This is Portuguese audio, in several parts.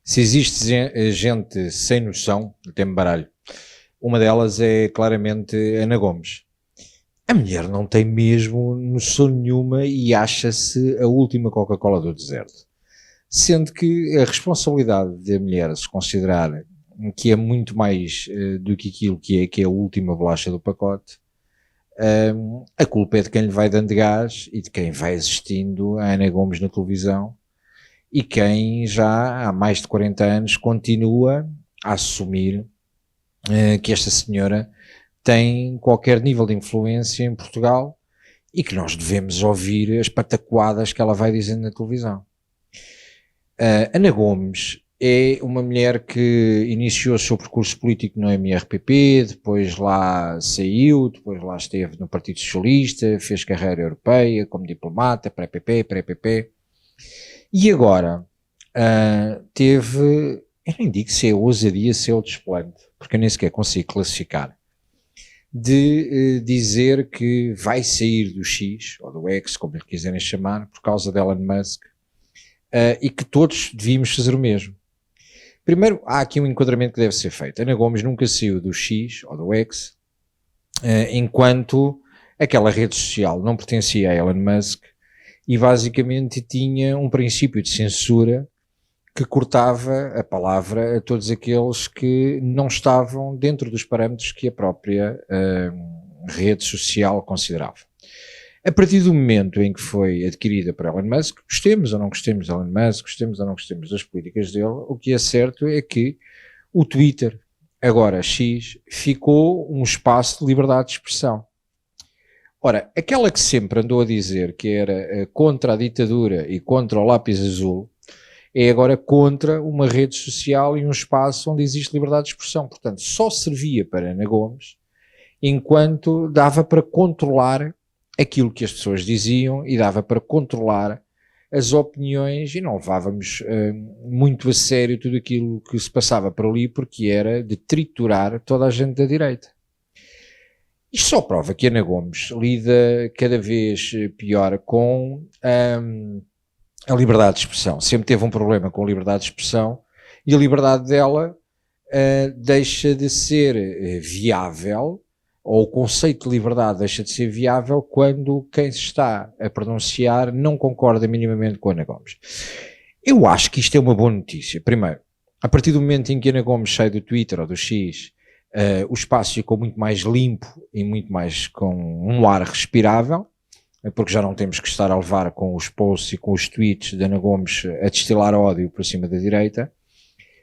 Se existe gente sem noção, tem baralho. Uma delas é claramente Ana Gomes. A mulher não tem mesmo noção nenhuma e acha-se a última Coca-Cola do deserto. Sendo que a responsabilidade da mulher se considerar que é muito mais do que aquilo que é a última bolacha do pacote, a culpa é de quem lhe vai dando gás e de quem vai assistindo a Ana Gomes na televisão e quem já há mais de 40 anos continua a assumir que esta senhora tem qualquer nível de influência em Portugal e que nós devemos ouvir as pataquadas que ela vai dizendo na televisão. Ana Gomes é uma mulher que iniciou o seu percurso político no MRPP, depois lá saiu, depois lá esteve no Partido Socialista, fez carreira europeia como diplomata, pré-PP, e agora teve, eu nem digo se é ousadia, se é o desplante, porque eu nem sequer consigo classificar, de dizer que vai sair do X, ou do X, como lhe quiserem chamar, por causa de Elon Musk, e que todos devíamos fazer o mesmo. Primeiro, há aqui um enquadramento que deve ser feito. Ana Gomes nunca saiu do X, ou do X, enquanto aquela rede social não pertencia a Elon Musk e basicamente tinha um princípio de censura que cortava a palavra a todos aqueles que não estavam dentro dos parâmetros que a própria rede social considerava. A partir do momento em que foi adquirida por Elon Musk, gostemos ou não gostemos de Elon Musk, gostemos ou não gostemos das políticas dele, o que é certo é que o Twitter, agora X, ficou um espaço de liberdade de expressão. Ora, aquela que sempre andou a dizer que era contra a ditadura e contra o lápis azul, é agora contra uma rede social e um espaço onde existe liberdade de expressão. Portanto, só servia para Ana Gomes enquanto dava para controlar aquilo que as pessoas diziam e dava para controlar as opiniões e não levávamos muito a sério tudo aquilo que se passava por ali, porque era de triturar toda a gente da direita. Isto só prova que Ana Gomes lida cada vez pior com a liberdade de expressão. Sempre teve um problema com a liberdade de expressão e a liberdade dela deixa de ser viável, ou o conceito de liberdade deixa de ser viável quando quem se está a pronunciar não concorda minimamente com Ana Gomes. Eu acho que isto é uma boa notícia. Primeiro, a partir do momento em que Ana Gomes sai do Twitter ou do X, o espaço ficou muito mais limpo e muito mais com um ar respirável, porque já não temos que estar a levar com os posts e com os tweets de Ana Gomes a destilar ódio por cima da direita.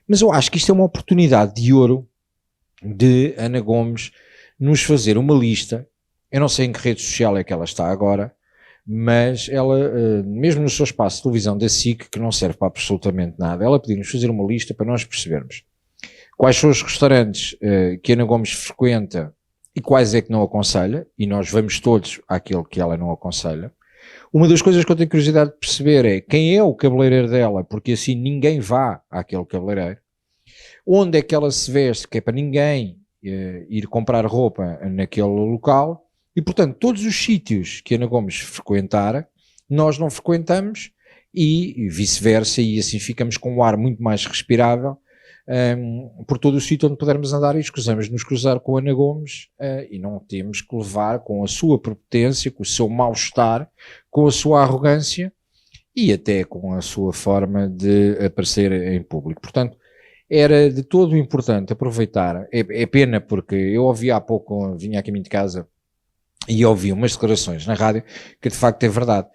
Mas eu acho que isto é uma oportunidade de ouro de Ana Gomes nos fazer uma lista. Eu não sei em que rede social é que ela está agora, mas ela, mesmo no seu espaço de televisão da SIC, que não serve para absolutamente nada, ela pediu-nos fazer uma lista para nós percebermos quais são os restaurantes que Ana Gomes frequenta e quais é que não aconselha, e nós vamos todos àquele que ela não aconselha. Uma das coisas que eu tenho curiosidade de perceber é quem é o cabeleireiro dela, porque assim ninguém vá àquele cabeleireiro. Onde é que ela se veste, que é para ninguém ir comprar roupa naquele local, e portanto todos os sítios que Ana Gomes frequentar, nós não frequentamos e vice-versa, e assim ficamos com um ar muito mais respirável por todo o sítio onde pudermos andar e escusamos nos cruzar com Ana Gomes e não temos que levar com a sua prepotência, com o seu mal-estar, com a sua arrogância e até com a sua forma de aparecer em público. Portanto, era de todo importante aproveitar. É pena porque eu ouvi há pouco, vinha a caminho de casa e ouvi umas declarações na rádio que de facto é verdade.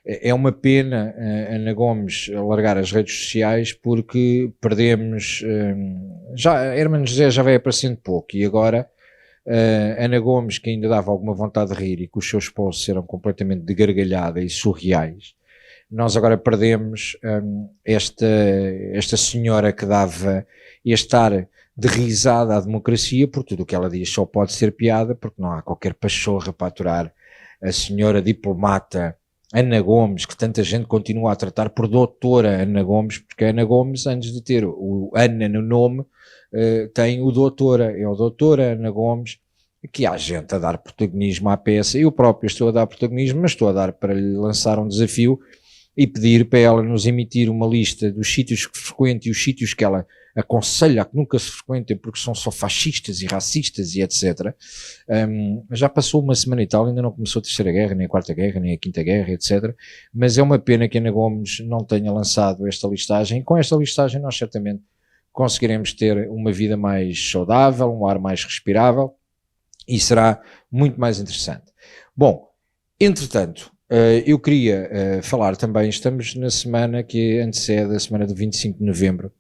É uma pena Ana Gomes largar as redes sociais porque perdemos, Hermano José já vai aparecendo pouco e agora Ana Gomes, que ainda dava alguma vontade de rir e que os seus posts eram completamente de gargalhada e surreais, nós agora perdemos esta senhora que dava este ar de risada à democracia, porque tudo o que ela diz só pode ser piada, porque não há qualquer pachorra para aturar a senhora diplomata Ana Gomes, que tanta gente continua a tratar por doutora Ana Gomes, porque a Ana Gomes, antes de ter o Ana no nome, tem o doutora, é o doutora Ana Gomes, que há gente a dar protagonismo à peça. Eu próprio estou a dar protagonismo, mas estou a dar para lhe lançar um desafio. e pedir para ela nos emitir uma lista dos sítios que frequenta e os sítios que ela aconselha a que nunca se frequentem porque são só fascistas e racistas e etc. Já passou uma semana e tal, ainda não começou a Terceira Guerra, nem a Quarta Guerra, nem a Quinta Guerra, etc. Mas é uma pena que Ana Gomes não tenha lançado esta listagem. E com esta listagem nós certamente conseguiremos ter uma vida mais saudável, um ar mais respirável e será muito mais interessante. Bom, entretanto, eu queria falar também, estamos na semana que antecede a semana do 25 de novembro,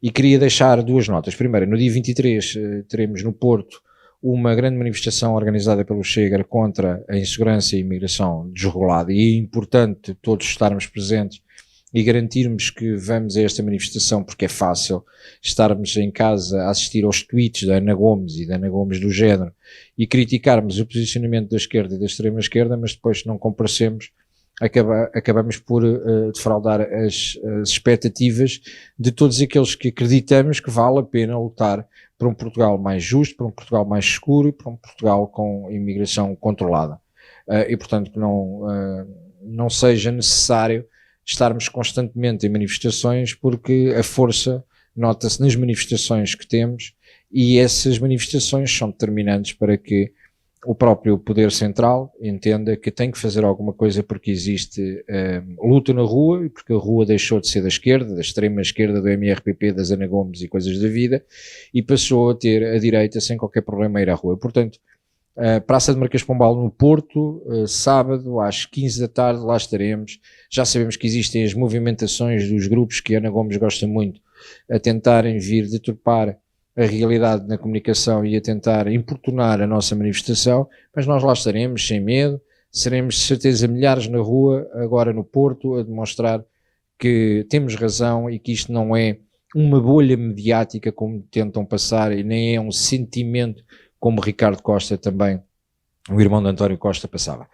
e queria deixar duas notas. Primeiro, no dia 23 teremos no Porto uma grande manifestação organizada pelo Chega contra a insegurança e a imigração desregulada, e é importante todos estarmos presentes e garantirmos que vamos a esta manifestação, porque é fácil estarmos em casa a assistir aos tweets da Ana Gomes e da Ana Gomes do género e criticarmos o posicionamento da esquerda e da extrema esquerda, mas depois se não comparecemos acabamos por defraudar as expectativas de todos aqueles que acreditamos que vale a pena lutar por um Portugal mais justo, por um Portugal mais seguro e por um Portugal com imigração controlada. E portanto que não seja necessário estarmos constantemente em manifestações, porque a força nota-se nas manifestações que temos e essas manifestações são determinantes para que o próprio poder central entenda que tem que fazer alguma coisa porque existe luta na rua e porque a rua deixou de ser da esquerda, da extrema esquerda, do MRPP, das Ana Gomes e coisas da vida, e passou a ter a direita sem qualquer problema a ir à rua. Portanto, Praça de Marquês de Pombal no Porto, sábado às 15 da tarde, lá estaremos. Já sabemos que existem as movimentações dos grupos que Ana Gomes gosta muito a tentarem vir deturpar a realidade na comunicação e a tentar importunar a nossa manifestação, mas nós lá estaremos sem medo, seremos de certeza milhares na rua, agora no Porto, a demonstrar que temos razão e que isto não é uma bolha mediática como tentam passar e nem é um sentimento como Ricardo Costa também, o irmão de António Costa, passava.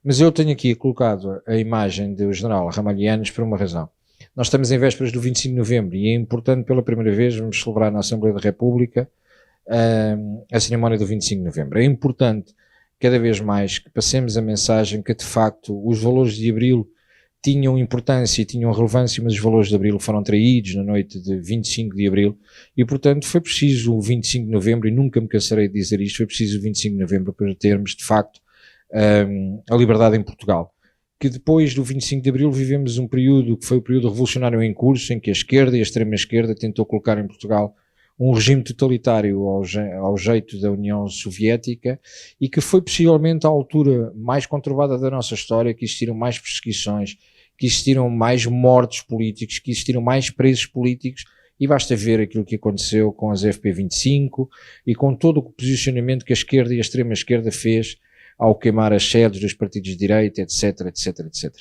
Mas eu tenho aqui colocado a imagem do general Ramalhianes por uma razão. Nós estamos em vésperas do 25 de novembro e é importante, pela primeira vez, vamos celebrar na Assembleia da República a cerimónia do 25 de novembro. É importante, cada vez mais, que passemos a mensagem que, de facto, os valores de Abril tinham importância e tinham relevância, mas os valores de Abril foram traídos na noite de 25 de Abril e, portanto, foi preciso o 25 de novembro, e nunca me cansarei de dizer isto, foi preciso o 25 de novembro para termos, de facto, a liberdade em Portugal. Que depois do 25 de Abril vivemos um período que foi o período revolucionário em curso, em que a esquerda e a extrema-esquerda tentou colocar em Portugal um regime totalitário ao jeito da União Soviética e que foi possivelmente a altura mais conturbada da nossa história, que existiram mais perseguições, que existiram mais mortos políticos, que existiram mais presos políticos, e basta ver aquilo que aconteceu com as FP25 e com todo o posicionamento que a esquerda e a extrema-esquerda fez ao queimar as sedes dos partidos de direita, etc, etc, etc.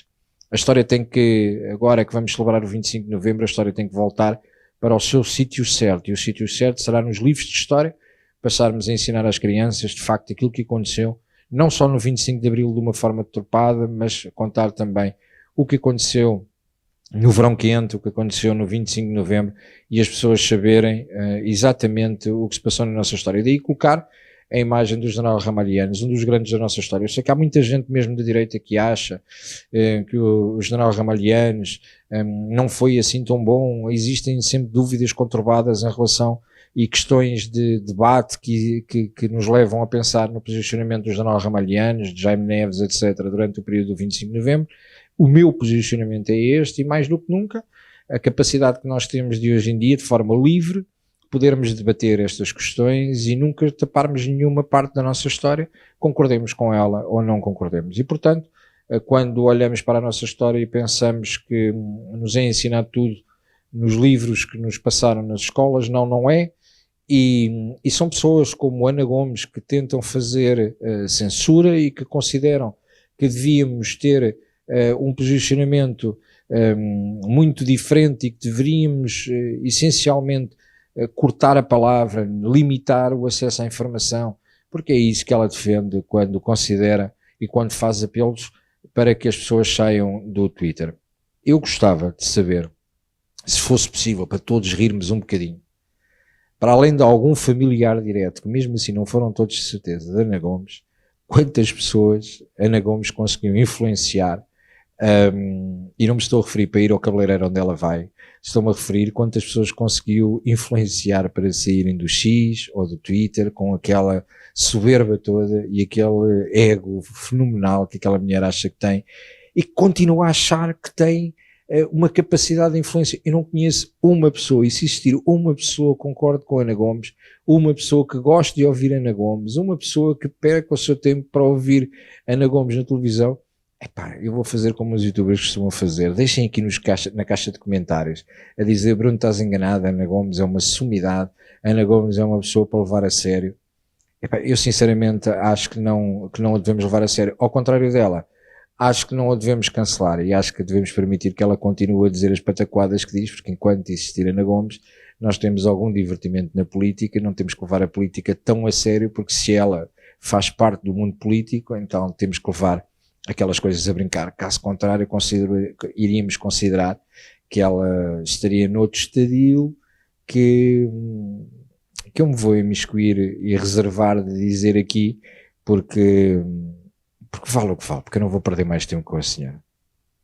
A história tem que, agora que vamos celebrar o 25 de novembro, a história tem que voltar para o seu sítio certo, e o sítio certo será nos livros de história, passarmos a ensinar às crianças, de facto, aquilo que aconteceu, não só no 25 de Abril de uma forma deturpada, mas contar também o que aconteceu no verão quente, o que aconteceu no 25 de novembro, e as pessoas saberem exatamente o que se passou na nossa história. E daí colocar a imagem do general Ramalhianes, um dos grandes da nossa história. Eu sei que há muita gente mesmo da direita que acha que o general Ramalhianes não foi assim tão bom. Existem sempre dúvidas conturbadas em relação e questões de debate que nos levam a pensar no posicionamento do general Ramalhianes, de Jaime Neves, etc., durante o período do 25 de novembro. O meu posicionamento é este, e mais do que nunca, a capacidade que nós temos de hoje em dia, de forma livre, podermos debater estas questões e nunca taparmos nenhuma parte da nossa história, concordemos com ela ou não concordemos. E, portanto, quando olhamos para a nossa história e pensamos que nos é ensinado tudo nos livros que nos passaram nas escolas, não é. E são pessoas como Ana Gomes que tentam fazer censura e que consideram que devíamos ter um posicionamento muito diferente e que deveríamos essencialmente cortar a palavra, limitar o acesso à informação, porque é isso que ela defende quando considera e quando faz apelos para que as pessoas saiam do Twitter. Eu gostava de saber, se fosse possível, para todos rirmos um bocadinho, para além de algum familiar direto, que mesmo assim não foram todos de certeza, de Ana Gomes, quantas pessoas Ana Gomes conseguiu influenciar E não me estou a referir para ir ao cabeleireiro onde ela vai, estou-me a referir quantas pessoas conseguiu influenciar para saírem do X ou do Twitter com aquela soberba toda e aquele ego fenomenal que aquela mulher acha que tem e continua a achar que tem uma capacidade de influência. Eu não conheço uma pessoa, e se existir uma pessoa que concorde com a Ana Gomes, uma pessoa que goste de ouvir Ana Gomes, uma pessoa que perca o seu tempo para ouvir Ana Gomes na televisão, epá, eu vou fazer como os youtubers costumam fazer. Deixem aqui na caixa de comentários a dizer: Bruno, estás enganado, Ana Gomes é uma sumidade, Ana Gomes é uma pessoa para levar a sério. Epá, eu sinceramente acho que não a devemos levar a sério. Ao contrário dela, acho que não a devemos cancelar e acho que devemos permitir que ela continue a dizer as pataquadas que diz, porque enquanto existir Ana Gomes, nós temos algum divertimento na política, não temos que levar a política tão a sério, porque se ela faz parte do mundo político, então temos que levar aquelas coisas a brincar. Caso contrário, iríamos considerar que ela estaria noutro estadio que eu me vou imiscuir e reservar de dizer aqui, porque vale o que vale, porque eu não vou perder mais tempo com a senhora.